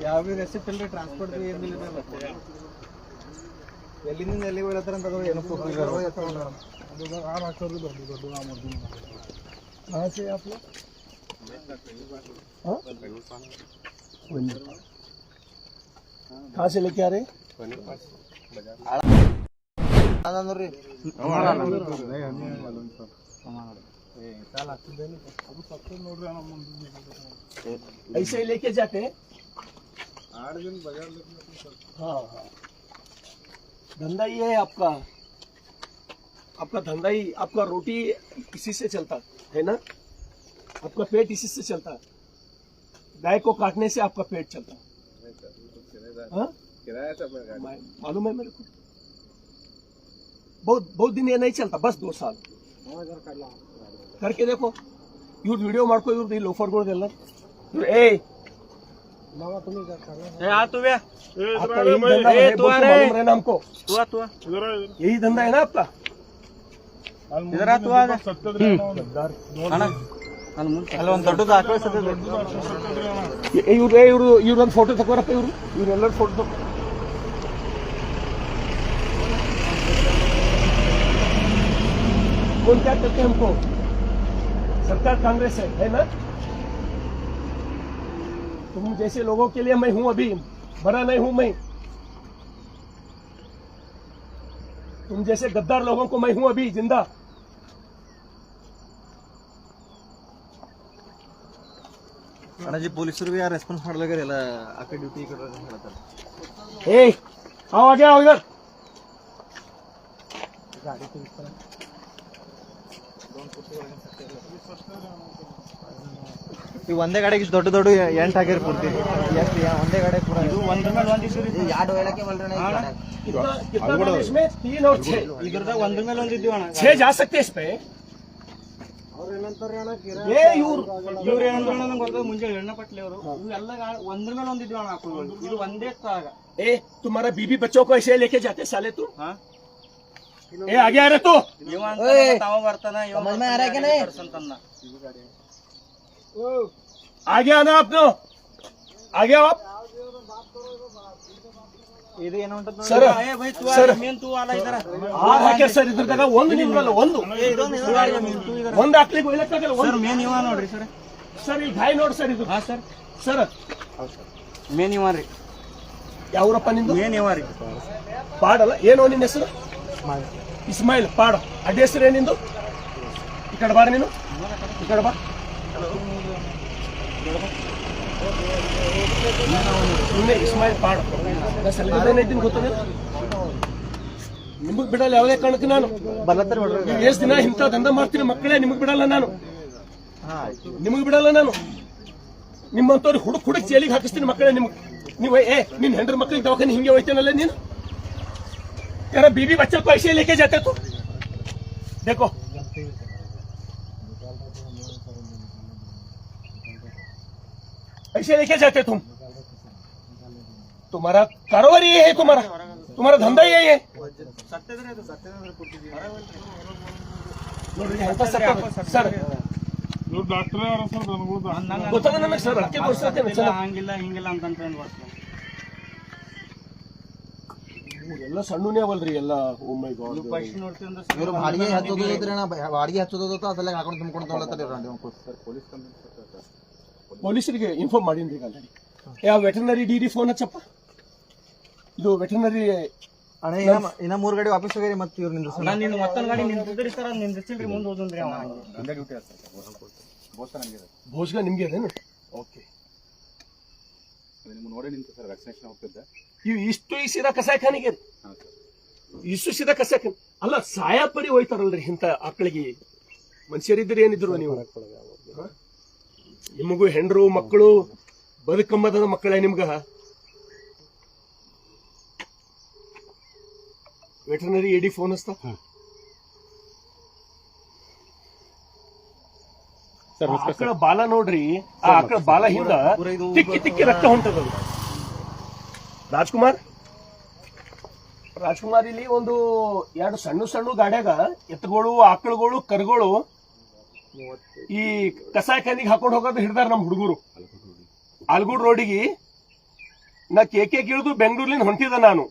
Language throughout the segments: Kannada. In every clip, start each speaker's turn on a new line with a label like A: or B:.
A: ಯಾವ ರೆಸಿಪ್ಟ್ ಇಲ್ರಿ ಟ್ರಾನ್ಸ್ಪೋರ್ಟ್ ಏನಿಲ್ಲ ಎಲ್ಲಿಂದ ಎಲ್ಲಿ ಬರತ್ತಾರ ಅಂತ ಏನೋ कहाँ से आप लोग? कहाँ से लेके आ रहे? ऐसे ही लेके जाते हैं। हाँ हाँ, धंधा ये है आपका, आपका धंधा ही, आपका रोटी इसी से चलता है ना, आपका पेट इसी से चलता है। गाय को काटने से आपका पेट चलता है। मालूम है मेरे को, बहुत दिन ये नहीं चलता, बस 2 साल करके देखो। इವ್ರ ವಿಡಿಯೋ ಮಾಡ್ಕೋ, ಇವ್ರದ್ದು ಈ ಲೋಫರ್ಗಳದೆಲ್ಲ ಏ हमको यही धंधा है ना आपका? ಇವ್ರೊಂದು ಫೋಟೋ ತಗೋರಪ್ಪ, ಇವ್ರೆಲ್ಲರ ಫೋಟೋ ತಗೋ. कौन क्या कहते हैं हमको? सरकार कांग्रेस है ना? तुम जैसे लोगों के लिए मैं हूं, अभी बड़ा नहीं हूं मैं। तुम जैसे गद्दार लोगों को मैं हूं अभी जिंदा।
B: अण्णा जी पोलिसರು ಯಾರು ರೆಸ್ಪಾನ್ಸ್ ಮಾಡಲಾಗಿರಲ್ಲ, ಆ ಕಡೆ ಡ್ಯೂಟಿ ಕಡೆ ಹೇಳ್ತಾರೆ.
A: ए आओ आगे आओ इधर। गाड़ी को इस तरह
B: ಈ ಒಂದೇ ಗಾಡಿಗೆ ದೊಡ್ಡ ದೊಡ್ಡ ಎಂಟ್ ಆಗಿರ್ ಪೂರ್ತಿ ಒಂದೇ ಗಾಡಿ ಪೂರ ಇದು ಒಂದ್ರ ಮೇಲೆ ಒಂದು ಇದ್ರಿ ಯಾಡ್ ಹೇಳಕ್ಕೆ ಬಲ್ರಣ
A: कितना इसमें 3 और 6
B: ಇದರದ ಒಂದ್ರ ಮೇಲೆ ಒಂದು ಇದ್ವಿ ಅಣ್ಣ
A: 6 जा सकते हैं इस पे।
B: ಅವ್ರ ಏನಂತಾರೆ ಅಣ್ಣ
A: ये
B: ಇವ್ರು ಏನಂದ್ರೆ ನನಗೆ ಗೊತ್ತಾಗ ಮುಂಜೆ ಎಣ್ಣೆ ಪಟ್ಲೆ ಅವರು ಇವೆಲ್ಲ ಒಂದ್ರ ಮೇಲೆ ಒಂದು ಇದ್ವಿ ಅಣ್ಣ ಹಾಕೊಳ್ಳಿ, ಇದು ಒಂದೇ ತಾಗ।
A: ए तुम्हारा बीबी बच्चों को ऐसे लेके जाते साले तू? हाँ ए आगे आ रहे तू,
B: ತಾವ ಬರ್ತಾನ
A: समझ में आ रहा है कि नहीं? आगे आना आपने, आगे आओ आप।
B: ಇದು ಏನು ಅಂತ
A: सर
B: ಏ ಭೈ ತೂ ಆ ಮೇನ್ ತೂ ಆಲ ಇದರ
A: आ हाके सर इधर तक ಒಂದು ನಿಮ್ಗಲ್ಲ ಒಂದು ಒಂದು ಹಾಕ್ಲಿಕ್ಕೆ ಹೋಗ್ಲಿಕ್ಕಾಗಲ್ಲ
B: ಸರ್ ಮೇನ್ ಇವ ನೋಡ್ರಿ ಸರ್,
A: ಸರ್ ಈ ಗಾಯ ನೋಡಿ ಸರ್ ಇದು।
B: ಹಾ ಸರ್,
A: ಸರ್
B: ಮೇನ್ ಇವ ರೀ,
A: ಯಾವೂರಪ್ಪ ನಿಂದು?
B: ಮೇನ್ ಇವ ರೀ
A: ಪಾಡಲ್ಲ, ಏನೋ ನಿನ್ನ ಹೆಸರು? ಇಸ್ಮಾಯಿಲ್ ಪಾಡ, ಅಡ್ಡ ಹೆಸರು ಏನಿಂದು? ಈ ಕಡೆ ಬಾರ ನೀನು, ಈ ಕಡೆ ಬಾ. ಸುಮ್ಮನೆ ಇಸ್ಮಾಯಿಲ್ ಪಾಡ ಸಲಗೇನೈತೀನಿ ಗೊತ್ತ? ನಿಮಗ್ ಬಿಡಲ್ಲ ಯಾವುದೇ ಕಾರಣಕ್ಕೆ ನಾನು ಎಷ್ಟು ದಿನ ಇಂಥ ದಂಧ ಮಾಡ್ತೀನಿ ಮಕ್ಕಳೇ, ನಿಮಗ್ ಬಿಡಲ್ಲ ನಾನು, ನಿಮಗ್ ಬಿಡಲ್ಲ ನಾನು. ನಿಮ್ಮಂತವ್ರಿಗೆ ಹುಡುಕ್ ಜೈಲಿಗೆ ಹಾಕಿಸ್ತೀನಿ ಮಕ್ಕಳೇ. ನೀವು ನಿನ್ ಹೆಂಡ್ರ ಮಕ್ಕಳಿಗೆ ದವಾಖಾನೆ ಹಿಂಗೆ ಹೋಯ್ತೇನಲ್ಲ ನೀನು? यार बीबी बच्चे को ऐसे लेके जाते तो देखो, ऐसे लेके जाते तुम। तुम्हारा कारोबार ये है, तुम्हारा धंधा यही है। सर
C: ಡಾಕ್ಟರ್ ಯಾರ ಸರ್
A: ಗೊತ್ತಾಗ ನನಗೆ ಸರ್ ಅದಕ್ಕೆ ತೋರಿಸ್ತೇನೆ
B: ಹಂಗಿಲ್ಲ ಹಿಂಗಿಲ್ಲ ಅಂತ
A: ಎಲ್ಲ ಸಣ್ಣನೇ ಅವಲ್ರಿ ಎಲ್ಲ. ಓ ಮೈ ಗಾಡ್,
B: ಇವರು ಬಾಡಿಗೆ ಹಚ್ಚೋದ್ರಿ ಅಣ್ಣ, ಬಾಡಿಗೆ ಹಚ್ಚೋದ ಅದೆಲ್ಲ ಹಾಕೊಂಡು ತುಂಬ್ಕೊಂಡು ತೊಗೊಳತ್ತಾರೆ
A: ಪೊಲೀಸರಿಗೆ ಇನ್ಫಾರ್ಮ್ ಮಾಡೀನಿ ಈಗ ಆಲ್ರೆಡಿ. ಯಾವ ವೆಟರ್ನರಿ ಡಿ ಫೋನ್ ಹಚ್ಚಪ್ಪ, ಇದು ವೆಟರ್ನರಿ
B: ಅಣ್ಣ. ಇನ್ನ 3 ಗಾಡಿ ವಾಪಸ್ ಹೋಗ್ಯಾರಿ, ಮತ್ತೆ ಇವ್ರು ನಿಂದ್ರಿಸ ನಾನು ಮತ್ತೊಂದು ಗಾಡಿ ನಿಂತಿದ್ರಿ ಸರ್, ನಿಂದಿಸಿಲ್ರಿ ಮುಂದೆ ಹೋದ್ರಿ ಅವ ಡ್ಯೂಟಿ
A: ಭೋಜ್ಗ ನಿಮ್ಗೆ ಅದೇನು? ಓಕೆ,
C: ನೋಡಿ ನಿಂತು ಸರ್ ವ್ಯಾಕ್ಸಿನೇಷನ್ ಹೋಗ್ತಿದ್ದೆ.
A: ಇವು ಇಷ್ಟು ಈ ಸೀದಾ ಕಸಾಯಖಾನಿಗೆ, ಇಷ್ಟು ಸೀದಾ ಕಸಾಯಖಾನೆ ಅಲ್ಲ, ಸಾಯಾಪರಿ ಹೋಯ್ತಾರಲ್ರಿ ಇಂಥ ಆಕಳಿಗೆ. ಮನುಷ್ಯರಿದ್ರೆ ಏನಿದ್ರು ನೀವು, ನಿಮಗೂ ಹೆಂಡ್ರು ಮಕ್ಕಳು ಬದುಕಂಬದ ಮಕ್ಕಳೇ ನಿಮ್ಗ. ವೆಟರ್ನರಿ ಎಡಿ ಫೋನ್ ಹಚ್ತಾ ಆಕಳ ಬಾಲ ನೋಡ್ರಿ, ಆ ಆಕಳ ಬಾಲ ಹಿಂದ ತಿಕ್ಕಿ ರಕ್ತ ಹೊಂಟದ. ರಾಜ್ಕುಮಾರ್ ಇಲ್ಲಿ ಒಂದು 2 ಸಣ್ಣ ಗಾಡ್ಯಾಗ ಎತ್ತುಗಳು ಆಕಳುಗಳು ಕರುಗಳು ಈ ಕಸಾಯಖಾನಿಗೆ ಹಾಕೊಂಡು ಹೋಗೋದು ಹಿಡ್ದಾರ ನಮ್ಮ ಹುಡುಗರು. ಆಲ್ಗೂಡ್ ರೋಡಿಗೆ ನಾ ಕೇಕೆ ಇಳಿದು ಬೆಂಗಳೂರಿನಿಂದ ಹೊಂಟಿದ ನಾನು.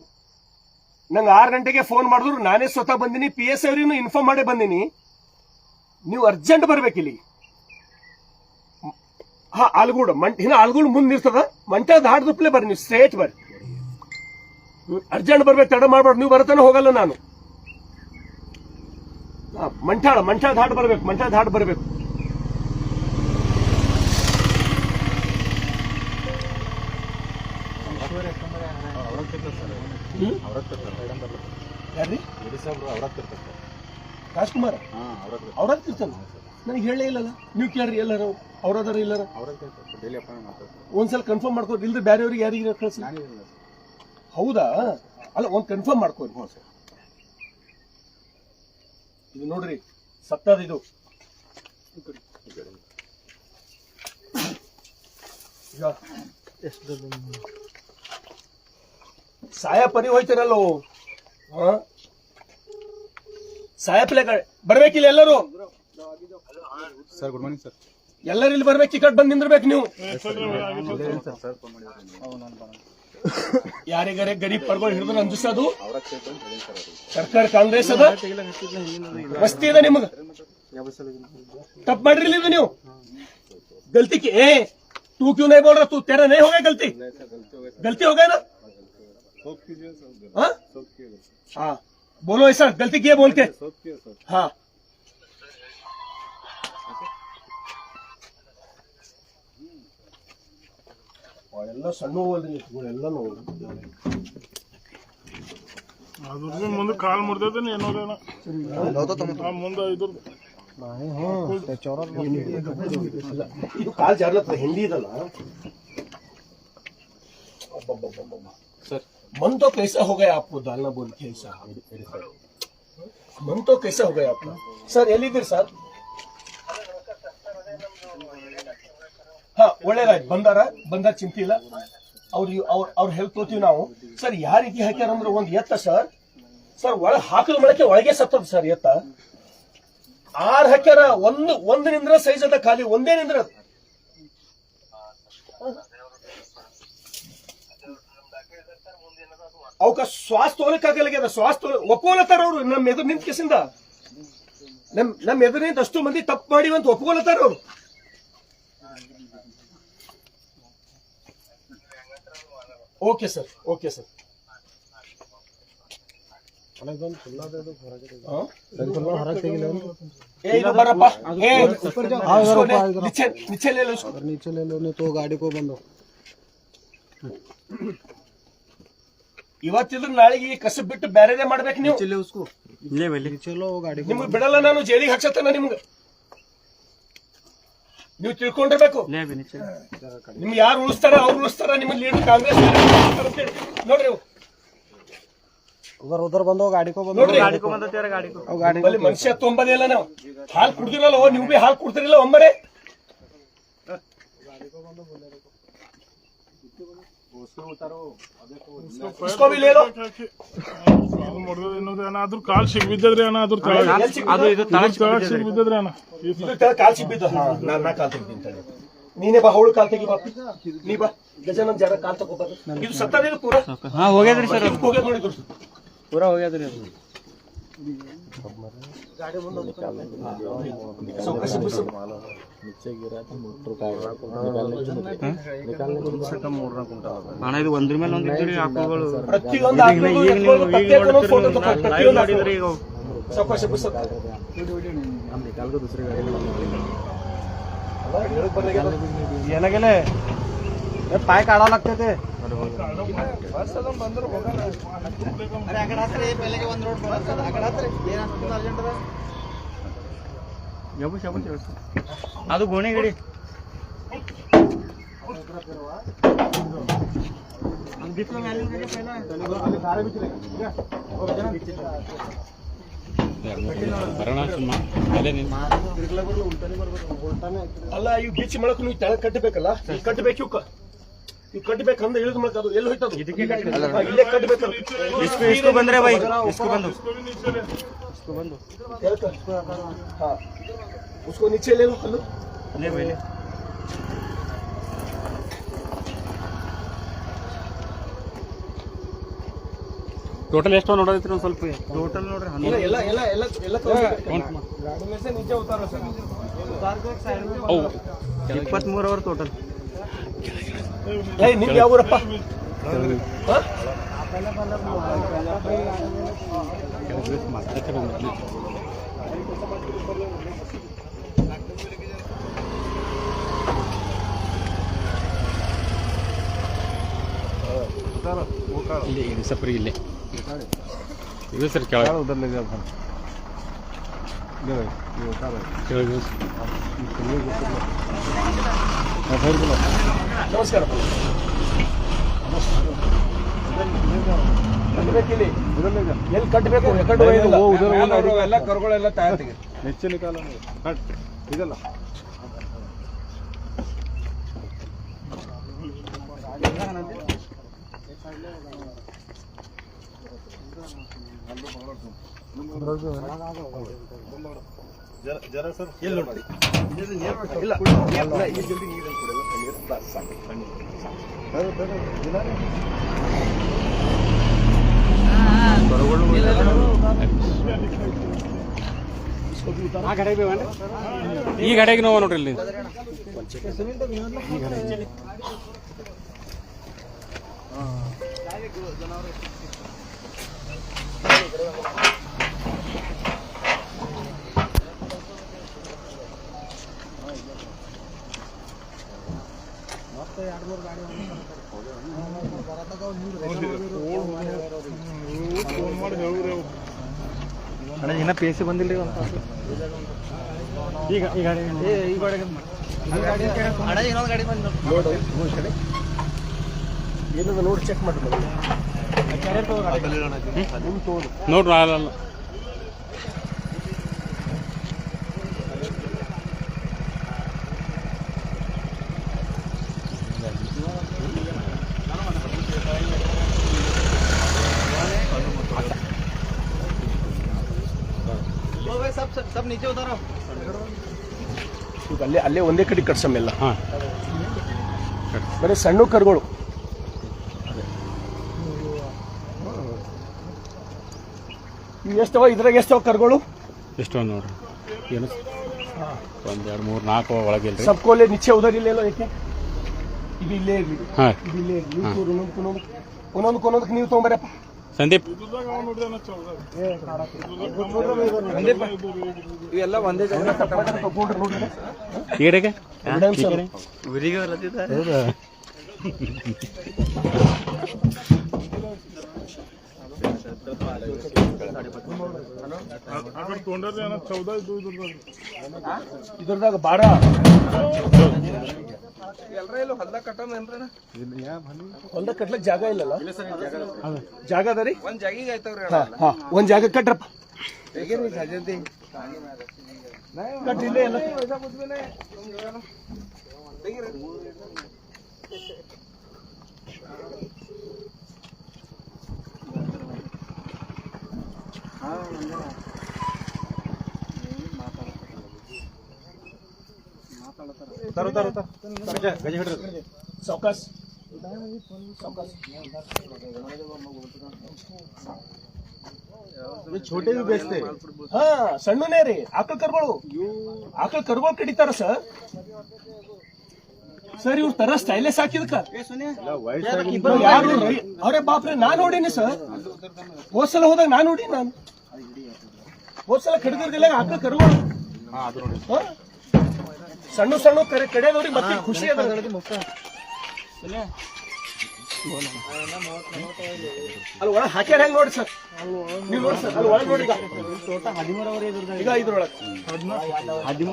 A: ನಂಗೆ 6 ಗಂಟೆಗೆ ಫೋನ್ ಮಾಡಿದ್ರು, ನಾನೇ ಸ್ವತಃ ಬಂದಿನಿ. PSI ಅವ್ರಿಗೂ ಇನ್ಫಾರ್ಮ್ ಮಾಡೇ ಬಂದಿನಿ, ನೀವು ಅರ್ಜೆಂಟ್ ಬರ್ಬೇಕಿಲ್ಲಿ. ಹಾ, ಆಲ್ಗೂಡ್ ಇನ್ನ ಆಲ್ಗೂಡ್ ಮುಂದೆ ಇರ್ತದ, ಮಂಟ ದಾಟದಪ್ಲೆ ಬರ್ರಿ, ನೀವು ಸ್ಟ್ರೇಟ್ ಬರ್ರಿ. ಅರ್ಜೆಂಟ್ ಬರ್ಬೇಕು, ತಡ ಮಾಡ್ಬಾರ್ದು. ನೀವು ಬರತಾನೆ ಹೋಗಲ್ಲ ನಾನು. ಮಂಠ ದಾಟ್ ಬರ್ಬೇಕು. ಯಾರ್ರಿ? ರಾಜ್ಕುಮಾರ್ ಅವ್ರಾಗ್ತಿರ್ತಾನ, ನನಗೆ ಹೇಳೇ ಇಲ್ಲಲ್ಲ. ನೀವು ಕೇಳ್ರಿ, ಎಲ್ಲಾರ ಅವ್ರದಾರ ಇಲ್ಲಾರ ಒಂದ್ಸಲ ಕನ್ಫರ್ಮ್ ಮಾಡ್ಕೋರಿ, ಇಲ್ದ್ರೆ ಬೇರೆಯವ್ರಿಗೆ ಯಾರಿಗೆ ಕಳ್ಸಿ. ಹೌದಾ? ಅಲ್ಲ, ಒಂದ್ ಕನ್ಫರ್ಮ್ ಮಾಡ್ಕೋರಿ. ಇದು ನೋಡ್ರಿ, ಸತ್ತದ ಇದು. ಸಾಯ ಪರಿ ಹೋಯ್ತಾರಲ್ಲೋ. ಸಾಯಪ್ಲೆ ಬರ್ಬೇಕಿಲ್ಲ ಎಲ್ಲರೂ.
C: Sir good morning sir.
A: ಎಲ್ಲರೂ ಇಲ್ಲಿ ಬರ್ಬೇಕು, ಈ ಕಡೆ ಬಂದು ನಿಂದಿರ್ಬೇಕು ನೀವು. ಯಾರಿಗಾರೆ ಗರೀಬ್ ಪರ್ಗಳು ಹಿಡಿದು ಅಂಜಿಸೋದು ಸರ್ಕಾರ ಕಾಂಗ್ರೆಸ್ ಅದ, ಮಸ್ತಿ ಅದ ನಿಮಗ. ತಪ್ಪು ಮಾಡ್ರಿ ನೀವು. गलती की तू क्यों नहीं बोल रहा? तू तेरा नहीं होगा गलती हो गया ना? हाँ बोलो ऐसा, गलती किया बोल के. हाँ ಎಲ್ಲ ಸಣ್ಣ ಹೋಗಲ್ರಿ ಎಲ್ಲಾನು.
C: ಅದ್ರ ಮುಂದೆ ಕಾಲ್ ಮುರಿದ ಏನೋದೇನ ಮುಂದೆ ಇದ್ರದ್ದು
A: ಇದು ಕಾಲ್ ಜಾರ್ಲತ್ತ ಹಿಂದಿ ಇದಲ್ಲ सर. मन तो कैसा हो गया आपको डालना बोल के ऐसा? मन तो कैसा हो गया आपका सर? ಎಲ್ಲಿದ್ದೀರಿ ಸರ್? ಹಾ, ಒಳ್ಳೇದಾಯ್ತು. ಬಂದಾರ ಚಿಂತೆ ಇಲ್ಲ. ಅವ್ರ ಹೆಲ್ಪ್ ತೋತೀವಿ ನಾವು. ಸರ್ ಯಾವ ರೀತಿ ಹಾಕ್ಯಾರ ಅಂದ್ರೆ ಒಂದ್ ಎತ್ತ ಸರ್ ಒಳ ಹಾಕಲ್ ಮಾಡಕ್ಕೆ ಒಳಗೆ ಸತ್ತದ ಸರ್ ಎತ್ತ. 6 ಹಾಕ್ಯಾರ, ಒಂದು ನಿಂದ್ರ ಸೈಜ್ ಅದ, ಖಾಲಿ ಒಂದೇ ನಿಂದ್ರ. ಅವಕ್ಕ ಶ್ವಾಸ ತೋಲಕ್ಕಾಗಲ್ಲಾಗ್ಯದ. ಒಪ್ಕೊಳತ್ತಾರ ಅವ್ರು. ನಮ್ಮ ಎದುರು ನಿಂತ ಕೆಸಿಂದ ನಮ್ಮ ಎದುರು ನಿಂತ ಅಷ್ಟು ಮಂದಿ ತಪ್ಪು ಮಾಡಿವಿ ಅಂತ ಒಪ್ಕೊಳತ್ತಾರ ಅವ್ರು. Okay sir. बरप्पा नीचे ले लो नहीं तो गाड़ी को बंद. ಇವತ್ತಿದ್ರು ನಾಳೆಗೆ ಕಸಬ್ ಬಿಟ್ಟು ಬೇರೆದೇ ಮಾಡ್ಬೇಕು ನೀವು. ನಿಮ್ಗೆ ಬಿಡಲ್ಲ ನಾನು, ಜೈಲಿಗೆ ಹಾಕ್ಸತ್ತೇನೆ ನಿಮ್ಗೆ. ನೀವು ತಿಳ್ಕೊಂಡಿರ್ಬೇಕು. ನಿಮ್ಗೆ ಯಾರು ಉಳಿಸ್ತಾರ ಅವ್ರು ಉಳಿಸ್ತಾರ. ನಿಮ್ಮ ಲೀಡರ್ ಕಾಂಗ್ರೆಸ್ ನೋಡ್ರಿ.
B: उधर बंद हो गाड़ी को बंद
A: गाड़ी मनुष्य ತೊಂಬದಿಲ್ಲ. ನಾವು ಹಾಲು ಕುಡ್ದಿರಲ್ಲ, ನೀವು ಬಿ ಹಾಲು ಕುಡ್ತಿರಲ್ಲ ಒಮ್ಮರೆ. उसको भी ले लो.
C: ಅದ್ರ ಕಾಲ್ ಸಿಗ್ಬಿದ್ದದ್ರಿ ಅಣ್ಣ, ಅದ್ರ ಕಾಲ್ ಸಿಗ್ಬಿದ್ದದ್ರಿ ಅಣ್ಣ.
A: ಕಾಲ್ ಸಿಗ್ಬಿದ್ದ. ನಾ ಕಾಲ್ ತೆಗ್ದಿನಿ. ನೀನೇ ಬಾ, ಅವಳು ಕಾಲ್ ತೆಗಿ ಬಾ. ನೀ ಬಾ, ಗಜಾನನ್ ಜಾಗ ಕಾಲ್ ತಗೋಬಾರ. ಇದು ಸತ್ತದ ಪೂರ.
B: ಹಾ ಹೋಗ್ಯದ್ರಿ ಸರ್,
A: ಹೋಗ್ಯದ ನೋಡಿದ್ರು
B: ಪೂರಾ ಹೋಗ್ಯದ್ರಿ. ಅಣ್ಣ ಇದು ಒಂದ್ರ ಮೇಲೆ ಒಂದು ಇದ್ರಿ ಆಕಳುಗಳು ಏನಾಗೆಲೆ पाय काढावं लागते ते. ಅದು ಗೋಣಿ ಗಡಿ
A: ಅಲ್ಲ. ಇವು ಬೀಚ್ ಮಾಡಕ್ ನೀವು ತೆಳಗ್ ಕಟ್ಟಬೇಕಲ್ಲ, ಕಟ್ಟಬೇಕು. ಇವ್ ಕಟ್ಟಬೇಕಂದ್ರೆ ಇಳಿದು ಮಾಡಕ್ ಅದು ಎಲ್ಲಿ ಹೋಯ್ತದು? ಇಲ್ಲೇ ಕಟ್ಟಬೇಕಲ್ಲ.
B: इसको बंद रहे भाई, इसको बंद
A: उसको नीचे ले लो हल्लो
C: ಟೋಟಲ್ ಎಷ್ಟು ನೋಡೋದೈತ್ರಿ ಒಂದು ಸ್ವಲ್ಪ
B: ಟೋಟಲ್ ನೋಡ್ರಿ
A: ಎಲ್ಲ ಎಲ್ಲ ಎಲ್ಲ ಎಲ್ಲ ಎಲ್ಲ ಗಾಡಿ में से नीचे उतारो सर
B: 23 ಅವರ್ ಟೋಟಲ್
A: ನಿಮ್ಗೆ ಯಾವ ಊರಪ್ಪ
C: ಇಲ್ಲಿ ಸಪ್ರಿ ಇಲ್ಲಿ ಇದು ಸರ್ ಕೆಳಗೆ
A: ನಮಸ್ಕಾರ ಕಟ್ಟಬೇಕಿಲ್ಲಿ ಎಲ್ಲಿ ಕಟ್ಟಬೇಕು ಎಲ್ಲ ಕರುಗಳೆಲ್ಲ ತಯಾರು ತೆಗೆ
C: ಹೆಚ್ಚಿನ ಕಾಲ ಇದಲ್ಲ
A: ಜರ ಸರ್ ಎಲ್ಲಿ ನೋಡಿ ಇಲ್ಲ ಈ ಜಲ್ದಿ ನೀರು ಕೊಡಲ್ಲ
C: ಈ ಗಾಡಿಯಾಗ ನೋವು ನೋಡ್ರಿ ಇಲ್ಲಿ
B: ಅಣ್ಣ ಇನ್ನ ಪಿ ಎಸ್ ಸಿ ಬಂದಿಲ್ಲ ಈಗ ಈ ಗಾಡಿ ಅಣ್ಣ ಇನ್ನೊಂದು ಗಾಡಿ ಬಂದು
A: ಏನದ ನೋಡಿ ಚೆಕ್ ಮಾಡಿ
C: ನೋಡ್ರಿ ಅಲ್ಲ
B: सब नीचे उतारो
A: ಅಲ್ಲೇ ಅಲ್ಲೇ ಒಂದೇ ಕಡೆ ಕಟ್ಸಮ್ಮೆಲ್ಲ
C: ಹಾಂ
A: ಬರೀ ಸಣ್ಣ ಕರುಗಳು ಎಷ್ಟವ ಇದ್ರಾಗ ಎಷ್ಟವ ಕರುಗಳು
C: ಎಷ್ಟೋ ನೋಡ್ರಿ ಏನು 1 2 3 4 ಒಳಗೆ ಇಲ್ರಿ
A: ಸಬ್ಕೋಲೆ ನಿಚ್ಚೆ ಉದರಿಲ್ಲೇನೋ ಏಕೆ ಇದು ಇಲ್ಲೇ ಇರಲಿ
C: ಹಾಂ
A: ಇದು ಇಲ್ಲೇ ಇರಲಿ ಒಂದೊಂದಕ್ಕೆ ನೀವು ತೊಗೊಂಬರಪ್ಪ
C: ಸಂದೀಪ್
B: ಇವೆಲ್ಲ ಒಂದೇ
C: ಈ ಕಡೆಗೆ
B: ಊರಿಗೆ
A: ಇದ್ರದಾಗ ಬಾಡ ಹೊಲ್ದಾಗ ಕಟ್ಲಕ್ ಜಾಗ ಇಲ್ಲಲ್ಲ ಜಾಗ ಅದ ರೀ ಒಂದ್ ಜಾಗ ಕಟ್ರಪ್ಪ ಕಟ್ರಿ ಇಲ್ಲೇ ಎಲ್ಲ सावकाश
B: छोटे भी बेचते
A: ಹಾ ಸಣ್ಣನೇ ರೀ ಆಕಳ ಕರುಗಳು ಕಡಿತಾರ ಸರ್ ಇವ್ರು ತರ ಸ್ಟೈಲೆಸ್ ಹಾಕಿದಕ್ಕ ಯಾರು ಅವರೇ ಬಾಪ್ರೆ ನಾನ್ ನೋಡೀನಿ ಸರ್ ಹೋದ್ಸಲ ಹೋದಾಗ ನಾನ್ ನೋಡಿ ಹೋದ್ಸಲ ಕಡಿದಿರ್ದಿಲ್ಲ ಆಕಳ ಕರುಗಳು ಸಣ್ಣ ಸಣ್ಣ ಕಡೆಯದವ್ರಿಗೆ ಮತ್ತೆ ಖುಷಿ ಅದ ಅಲ್ಲಿ ಒಳಗೆ ಹಾಕ್ಯಾರ ಹೆಂಗ್ ನೋಡಿ ಸರ್ ನೀವು ನೋಡಿ ಸರ್ ಅಲ್ಲಿ ಒಳಗೆ ನೋಡಿ ಈಗ ಇದ್ರೊಳಗೆ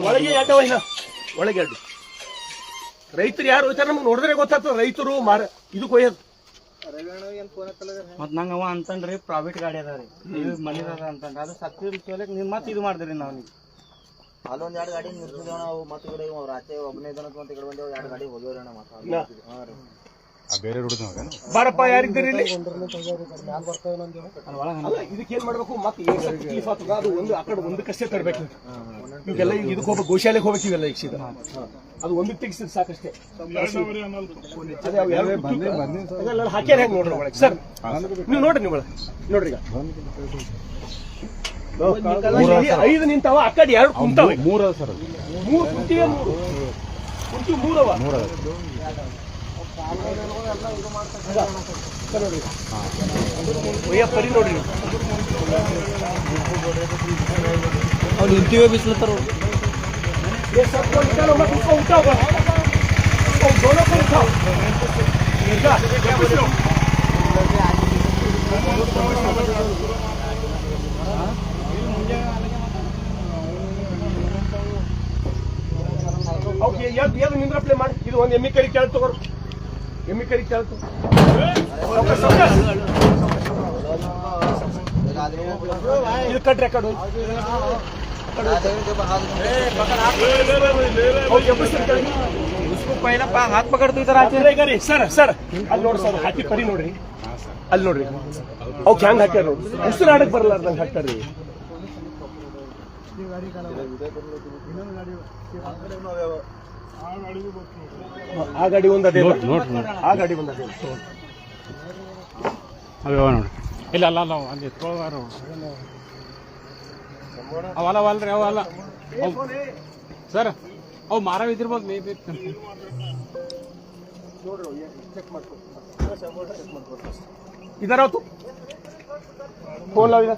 A: ಒಳಗೆ ಎರಡವ ಒಳಗೆ ಎರಡು ರೈತರು ಯಾರು ಹೋಯ್ತಾರ ನಮ್ಗೆ ನೋಡಿದ್ರೆ ಗೊತ್ತಾಗ್ತದ ರೈತರು ಇದಕ್ಕೆ ಹೋಯ್ಯದು
B: ಮತ್ ನಂಗ ಅವ ಅಂತನ್ರಿ ಪ್ರೈವೇಟ್ ಗಾಡಿ ಅದ ರೀ ಮನಿ ಅದ ಅಂತಂದ್ರೆ ಅದು ಸಕ್ತಿ ನೀವು ಮತ್ತೆ ಇದು ಮಾಡಿದ್ರಿ ನಾವು
D: ಅಲ್ಲೊಂದ್ 2 ಗಾಡಿ ನಿಲ್ಸಿದೇವ್ ನಾವು ಮತ್ತೆ ಈ ಕಡೆ ರಾತ್ರಿ ಒಬ್ಬನೇ ಇದ್ದಾನ ಅಂತ ಈ ಕಡೆ ಬಂದೇವ್ 2 ಗಾಡಿ ಹೋಗ್ಯಾವ್ರಿ ಅಣ್ಣ ಮತ್ತೆ
C: ಬೇರೆ ರೋಡ್
A: ಬಾರಪ್ಪ ಯಾರಿದ್ದೀರಿ ಇಲ್ಲಿ ಅಲ್ಲ ಇದಕ್ಕೇನ್ ಮಾಡ್ಬೇಕು ಮತ್ತೆ ಅದು ಒಂದು ಆ ಕಡೆ ಒಂದಕ್ಕಷ್ಟೇ ತರಬೇಕು ಈಗೆಲ್ಲ ಈಗ ಇದಕ್ಕೆ ಹೋಗ್ಬೇಕು ಗೋಶಾಲೆಗೆ ಹೋಗ್ಬೇಕು ಇವೆಲ್ಲ ಈಗ ಸೀದಾ ಅದು ಒಂದಕ್ಕೆ ತೆಗಿಸಿದ್ರೆ ಸಾಕಷ್ಟೇ ಅದೆಲ್ಲ ಹಾಕ್ಯಾರ ಹೆಂಗ್ ನೋಡ್ರಿ ಒಳಗೆ ಸರ್ ನೀವು ನೋಡ್ರಿ ನೀವು ಒಳಗೆ ನೋಡ್ರಿ ಈಗ 5 ನಿಂತಾವ ಆ ಕಡೆ 2 ಕುಂತಾವೆ
C: 3 ಸರ್
A: 3 ಕುಂತಿವೆ 3 ಮೂರವ ನೋಡ್ರಿ ಒಯ್ಯ ಪರಿ ನೋಡ್ರಿ
B: ಅವ್ರು ನಿಂತೀವೇ ಬಿಸ್ಲತ್ತಾರ
A: ये सबको निकालो मत उसको उठाओ बस उसको दोनों को उठाओ इनका क्या पूछ लो ओके यार निंद्रा प्ले ಮಾಡಿ ಇದು ಒಂದು ಎಮ್ಮಿ ಕರಿ ಕೇಳ್ತು ತಗೋ ಎಮ್ಮಿ ಕರಿ ಕೇಳ್ತು ಇದು ಕಟ್ ರೆಕಾರ್ಡ್
B: उसको पहला हाथ पकड़ तो इधर आते
A: ಸರ್ ಸರ್ ಅಲ್ಲಿ ನೋಡಿ ಸರ್ ಹಾಕಿ ಪರಿ ನೋಡ್ರಿ ಅಲ್ಲಿ ನೋಡ್ರಿ ಅವ್ಕೆ ಹ್ಯಾಂಗ್ ಹಾಕ್ಯಾರ ನೋಡ್ರಿ ಉಸಿರು ಆಡಕ್ ಬರಲಾರ್ದಂಗೆ ಹಾಕ್ತಾರ್ರಿ ಆ ಗಾಡಿ ಒಂದು ಅದೇ ಆ ಗಾಡಿ ಒಂದು ಅದೇ
C: ನೋಡಿ ಇಲ್ಲ ಅಲ್ಲ ಅಲ್ಲ ಅಲ್ಲಿ ಎತ್ಕೊಳ್ಳೋದಾರ ಅವಲ್ಲ ಅವಲ್ರಿ ಅವಲ್ಲ ಸರ್ ಅವು ಮಾರವ್ ಇದಿರ್ಬೋದು ಮೇ ಬಿ
A: इधर आओ तू फोन लाओ इधर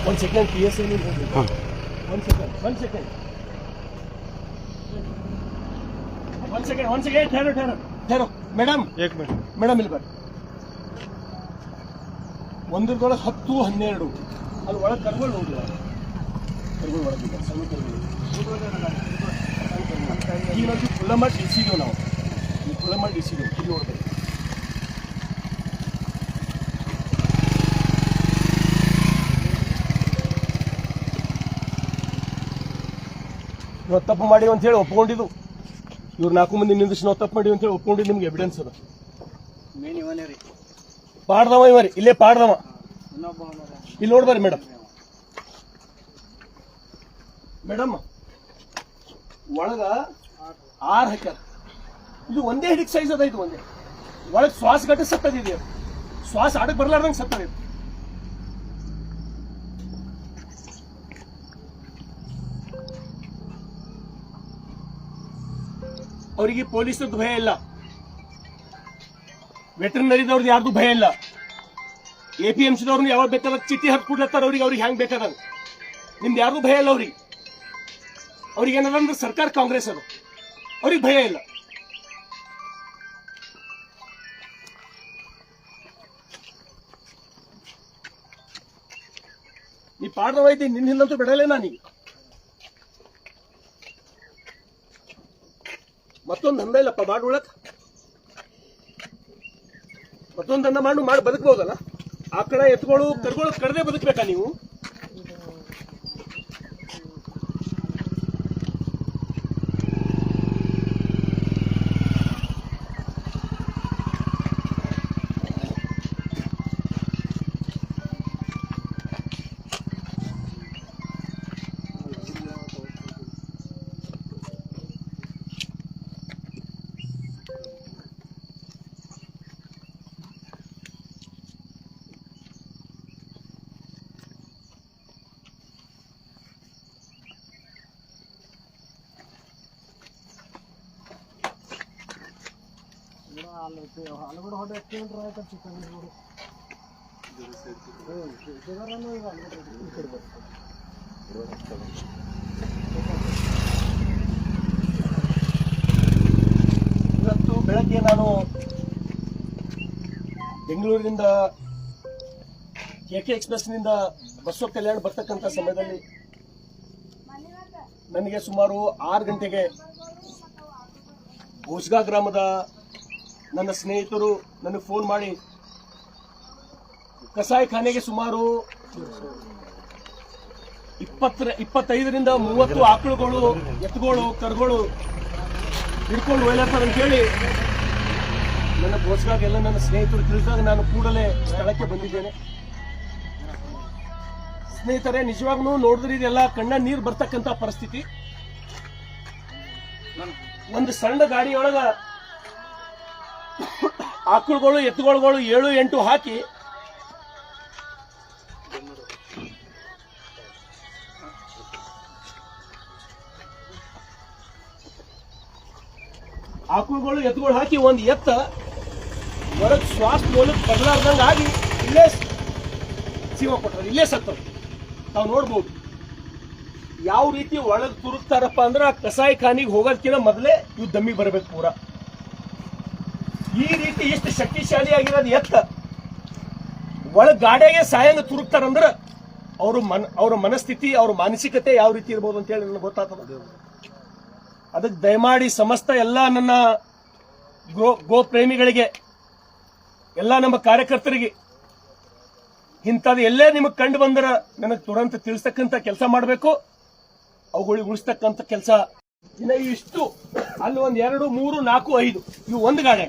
A: वन सेकंड पीएसए नहीं वन सेकंड ठहरो मैडम एक मिनट मैडम ಇಲ್ಲಿ ಬನ್ನಿ ಒಂದರೊಳಗೆ 10 12 ಅಲ್ಲಿ ಒಳಗೆ ಕರ್ಗಳು ಹೋಗಿಲ್ಲ ಕರ್ಗಳು ಒಳಗಿಲ್ಲ ಸಣ್ಣ ಕರ್ಗಳು ಈಗ ನಾವು ಫುಲ್ಲ ಮಾಡಿ ಇಳಿಸಿದೆವು ನಾವು ಈ ಫುಲ್ಲ ಮಾಡಿ ಇಳಿಸಿದೆವು ಇಲ್ಲಿ ನೋಡ್ಬೇಕು ನಾವು ತಪ್ಪು ಮಾಡಿವಿ ಅಂತ ಹೇಳಿ ಒಪ್ಕೊಂಡಿದ್ದು ಇವ್ರು 4 ಮಂದಿ ನಿಂದಿಸಿ ನಾವು ತಪ್ಪು ಮಾಡಿವಿ ಅಂತ ಹೇಳಿ ಒಪ್ಕೊಂಡಿದ್ದು ನಿಮ್ಗೆ ಎವಿಡೆನ್ಸ್ ಅದ ಪಾಡ್ದವ ಇವರಿ ಇಲ್ಲೇ ಪಾಡ್ದವ ಇಲ್ಲಿ ನೋಡ್ಬಾರಿ ಮೇಡಮ್ ಮೇಡಮ್ ಒಳಗ 6 ಹಾಕ್ಯಾರ ಇದು ಒಂದೇ ಹಿಡಿಕ್ ಸೈಜ್ ಅದ ಇದು ಒಂದೇ ಒಳಗೆ ಶ್ವಾಸ ಗಟ್ಟ ಸತ್ತದಿದೆ ಶ್ವಾಸ ಆಡಕ್ ಬರ್ಲಾರ್ದಂಗೆ ಸತ್ತದ ಅವರಿಗೆ ಪೊಲೀಸರದ್ದು ಭಯ ಇಲ್ಲ ವೆಟರ್ನರಿದವ್ರದ್ದು ಯಾರ್ದು ಭಯ ಇಲ್ಲ ಎಪಿಎಂಸಿದವ್ರನ್ನ ಯಾವಾಗ ಬೇಕಾದಾಗ ಚಿಟ್ಟಿ ಹತ್ತು ಕೊಡ್ಲತ್ತಾರ ಅವ್ರಿಗೆ ಹೆಂಗ್ ಬೇಕಾದಾಗ ನಿಮ್ದು ಯಾರ್ದು ಭಯ ಇಲ್ಲ ಅವ್ರಿಗೆ ಏನದಂದ್ರೆ ಸರ್ಕಾರ ಕಾಂಗ್ರೆಸ್ ಅದು ಅವ್ರಿಗೆ ಭಯ ಇಲ್ಲ ನೀ ಪಾಡ್ದವ ಇದ್ದೀನಿ ನಿನ್ನ ಹಿಂದಂತೂ ಬಿಡಲೇ ನಾನೀಗ ಮತ್ತೊಂದು ದಂಧ ಇಲ್ಲಪ್ಪ ಮಾಡುಳಕ್ ಮತ್ತೊಂದು ದಂಧ ಮಾಡಿ ಬದುಕಬಹುದಲ್ಲ ಆ ಕಡೆ ಎತ್ಗಳು ಕರ್ಗಳು ಕಡದೆ ಬದುಕಬೇಕಾ ನೀವು ಇವತ್ತು ಬೆಳಗ್ಗೆ ನಾನು ಬೆಂಗಳೂರಿನಿಂದ ಕೆಕೆ ಎಕ್ಸ್ಪ್ರೆಸ್ನಿಂದ ಬಸವ ಕಲ್ಯಾಣ ಬರ್ತಕ್ಕಂಥ ಸಮಯದಲ್ಲಿ ನನಗೆ ಸುಮಾರು 6 ಗಂಟೆಗೆ ಗೋಸ್ಗಾ ಗ್ರಾಮದ ನನ್ನ ಸ್ನೇಹಿತರು ನನಗೆ ಫೋನ್ ಮಾಡಿ ಕಸಾಯಿಖಾನೆಗೆ ಸುಮಾರು 25ರಿಂದ 30 ಆಕಳುಗಳು, ಎತ್ತುಗಳು, ಕರುಗಳು ಹಿಡ್ಕೊಂಡು ಒಯ್ಲತ್ತಾರ ಅಂತ ಹೇಳಿ ನನ್ನ ಬೋಸ್ಗಾಗೆಲ್ಲ ನನ್ನ ಸ್ನೇಹಿತರು ತಿಳಿದಾಗ ನಾನು ಕೂಡಲೇ ಸ್ಥಳಕ್ಕೆ ಬಂದಿದ್ದೇನೆ. ಸ್ನೇಹಿತರೆ, ನಿಜವಾಗ್ಲೂ ನೋಡಿದ್ರೆ ಇದೆಲ್ಲ ಕಣ್ಣ ನೀರು ಬರ್ತಕ್ಕಂತ ಪರಿಸ್ಥಿತಿ. ಒಂದು ಸಣ್ಣ ಗಾಡಿಯೊಳಗ ಆಕಳುಗಳು, ಎತ್ತುಗಳು 7-8 ಹಾಕಿ ಆಕಳುಗಳು, ಎತ್ತುಗಳು ಹಾಕಿ ಒಂದು ಎತ್ತ ಹೊರಗೆ ಶ್ವಾಸ ಮೂಲಕ ಬದಲಾರ್ದಂಗೆ ಆಗಿ ಇಲ್ಲೇ ಜೀವ ಕೊಟ್ಟರು, ಇಲ್ಲೇ ಸತ್ತರು. ತಾವು ನೋಡ್ಬೋದು ಯಾವ ರೀತಿ ಒಳಗೆ ತುರುಕ್ತಾರಪ್ಪ ಅಂದ್ರೆ ಆ ಕಸಾಯಿ ಖಾನಿಗೆ ಹೋಗೋದಕ್ಕಿಂತ ಮೊದಲೇ ಇವು ದಮ್ಮಿಗೆ ಬರಬೇಕು ಪೂರ. ಈ ರೀತಿ ಎಷ್ಟು ಶಕ್ತಿಶಾಲಿ ಆಗಿರೋದು ಎತ್ತ ಒಳಗ್ ಗಾಡಿಯಾಗೆ ಸಾಯಂಗ ತುರುಕ್ತಾರಂದ್ರೆ ಅವ್ರ ಮನಸ್ಥಿತಿ, ಅವ್ರ ಮಾನಸಿಕತೆ ಯಾವ ರೀತಿ ಇರ್ಬೋದು ಅಂತ ಹೇಳಿ ನನಗೆ ಗೊತ್ತಾಗ್ತದೆ. ಅದಕ್ಕೆ ದಯಮಾಡಿ ಸಮಸ್ತ ಎಲ್ಲ ನನ್ನ ಗೋ ಪ್ರೇಮಿಗಳಿಗೆ, ಎಲ್ಲ ನಮ್ಮ ಕಾರ್ಯಕರ್ತರಿಗೆ ಇಂಥದ್ದು ಎಲ್ಲೇ ನಿಮಗೆ ಕಂಡು ಬಂದರ ನನಗೆ ತುರಂತ ತಿಳಿಸ್ತಕ್ಕಂಥ ಕೆಲಸ ಮಾಡಬೇಕು, ಅವುಗಳಿಗೆ ಉಳಿಸ್ತಕ್ಕಂಥ ಕೆಲಸ. ಇನ್ನು ಇಷ್ಟು ಅಲ್ಲಿ 1 2 3 4 5 ಇವು ಒಂದು ಗಾಡಿ,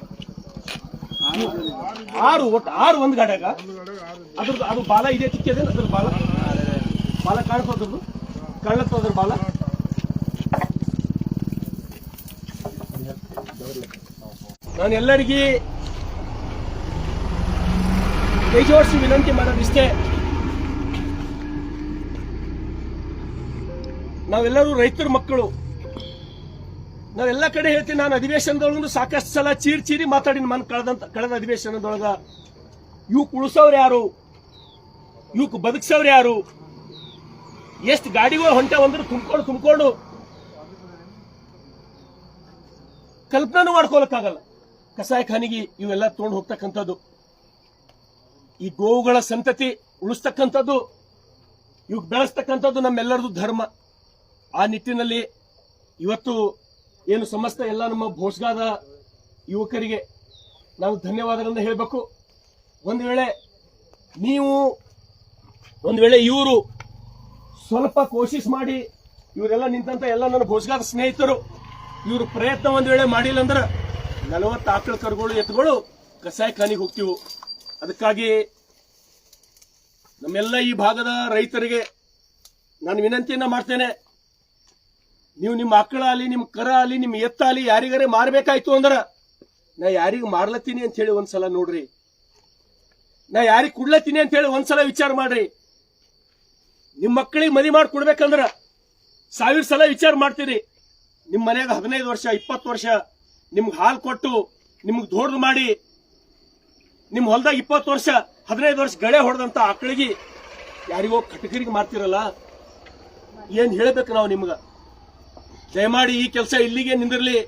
A: 6 ಒಂದು ಗಾಡ್ಯಾಗ ಅದ್ರದ್ದು ಅದು ಬಾಲ ಇದೆ ತಿಕ್ಕಿದೆ. ಅದ್ರ ಬಾಲ ಕಾಣಿಸೋದ್ರದ್ದು ಕಾಣತ್ತದ್ರ ಬಾಲ. ನಾನು ಎಲ್ಲರಿಗೆ ಕೈ ಜೋಡಿಸಿ ವಿನಂತಿ ಮಾಡೋದಿಷ್ಟೇ, ನಾವೆಲ್ಲರೂ ರೈತರ ಮಕ್ಕಳು. ನಾವೆಲ್ಲ ಕಡೆ ಹೇಳ್ತೀನಿ, ನಾನು ಅಧಿವೇಶನದೊಳಗೂ ಸಾಕಷ್ಟು ಸಲ ಚೀರಿ ಮಾತಾಡಿ ಕಳೆದ ಅಧಿವೇಶನದೊಳಗ ಇವಕ್ ಉಳಿಸೋರು ಯಾರು, ಇವಕ್ ಬದುಕ್ಸೋರು ಯಾರು, ಎಷ್ಟು ಗಾಡಿಗಳು ಹೊಂಟವಂದ್ರೆ ತುಂಬಿಕೊಂಡು ಕಲ್ಪನೂ ಮಾಡ್ಕೊಳಕ್ಕಾಗಲ್ಲ. ಕಸಾಯ ಖಾನಿಗೆ ಇವೆಲ್ಲ ತಗೊಂಡು ಹೋಗ್ತಕ್ಕಂಥದ್ದು, ಈ ಗೋವುಗಳ ಸಂತತಿ ಉಳಿಸ್ತಕ್ಕಂಥದ್ದು, ಇವ್ ಬೆಳೆಸ್ತಕ್ಕಂಥದ್ದು ನಮ್ಮೆಲ್ಲರದು ಧರ್ಮ. ಆ ನಿಟ್ಟಿನಲ್ಲಿ ಇವತ್ತು ಏನು ಸಮಸ್ತ ಎಲ್ಲ ನಮ್ಮ ಭೋಸ್ಗಾದ ಯುವಕರಿಗೆ ನಾವು ಧನ್ಯವಾದಗಳನ್ನು ಹೇಳಬೇಕು. ಒಂದು ವೇಳೆ ಇವರು ಸ್ವಲ್ಪ ಕೋಶಿಶ್ ಮಾಡಿ, ಇವರೆಲ್ಲ ನಿಂತಂತ ಎಲ್ಲ ನನ್ನ ಭೋಸ್ಗಾದ ಸ್ನೇಹಿತರು ಇವರು ಪ್ರಯತ್ನ ಒಂದು ವೇಳೆ ಮಾಡಿಲ್ಲ ಅಂದ್ರೆ 40 ಆಕಳ ಕರುಗಳು, ಎತ್ತುಗಳು ಕಸಾಯ ಖಾನಿಗೆ ಹೋಗ್ತೀವಿ. ಅದಕ್ಕಾಗಿ ನಮ್ಮೆಲ್ಲ ಈ ಭಾಗದ ರೈತರಿಗೆ ನಾನು ವಿನಂತಿಯನ್ನ ಮಾಡ್ತೇನೆ, ನೀವು ನಿಮ್ಮ ಆಕಳ ಆಗಲಿ, ನಿಮ್ಮ ಕರ ಆಗಲಿ, ನಿಮ್ಮ ಎತ್ತ ಆಗಲಿ ಯಾರಿಗಾರೆ ಮಾರಬೇಕಾಯ್ತು ಅಂದ್ರ ನಾ ಯಾರಿಗೆ ಮಾರ್ಲತ್ತೀನಿ ಅಂತ ಹೇಳಿ ಒಂದ್ಸಲ ನೋಡ್ರಿ, ನಾ ಯಾರಿಗೆ ಕುಡ್ಲತ್ತೀನಿ ಅಂತ ಹೇಳಿ ಒಂದ್ಸಲ ವಿಚಾರ ಮಾಡ್ರಿ. ನಿಮ್ಮ ಮಕ್ಕಳಿಗೆ ಮದುವೆ ಮಾಡಿ ಕೊಡ್ಬೇಕಂದ್ರ 1000 ಸಲ ವಿಚಾರ ಮಾಡ್ತೀರಿ. ನಿಮ್ಮ ಮನೆಯಾಗ 15 ವರ್ಷ 20 ವರ್ಷ ನಿಮ್ಗೆ ಹಾಲು ಕೊಟ್ಟು ನಿಮ್ಗೆ ದೊಡ್ಡದು ಮಾಡಿ, ನಿಮ್ಮ ಹೊಲದಾಗ 20 ವರ್ಷ 15 ವರ್ಷ ಗಳೆ ಹೊಡೆದಂತ ಆಕಳಿಗೆ ಯಾರಿಗೋ ಕಟಕರಿಗೆ ಮಾರ್ತಿರಲ್ಲ, ಏನ್ ಹೇಳ್ಬೇಕು ನಾವು ನಿಮ್ಗ? ದಯಮಾಡಿ ಈ ಕೆಲಸ ಇಲ್ಲಿಗೆ ನಿಂದಿರ್ಲಿ.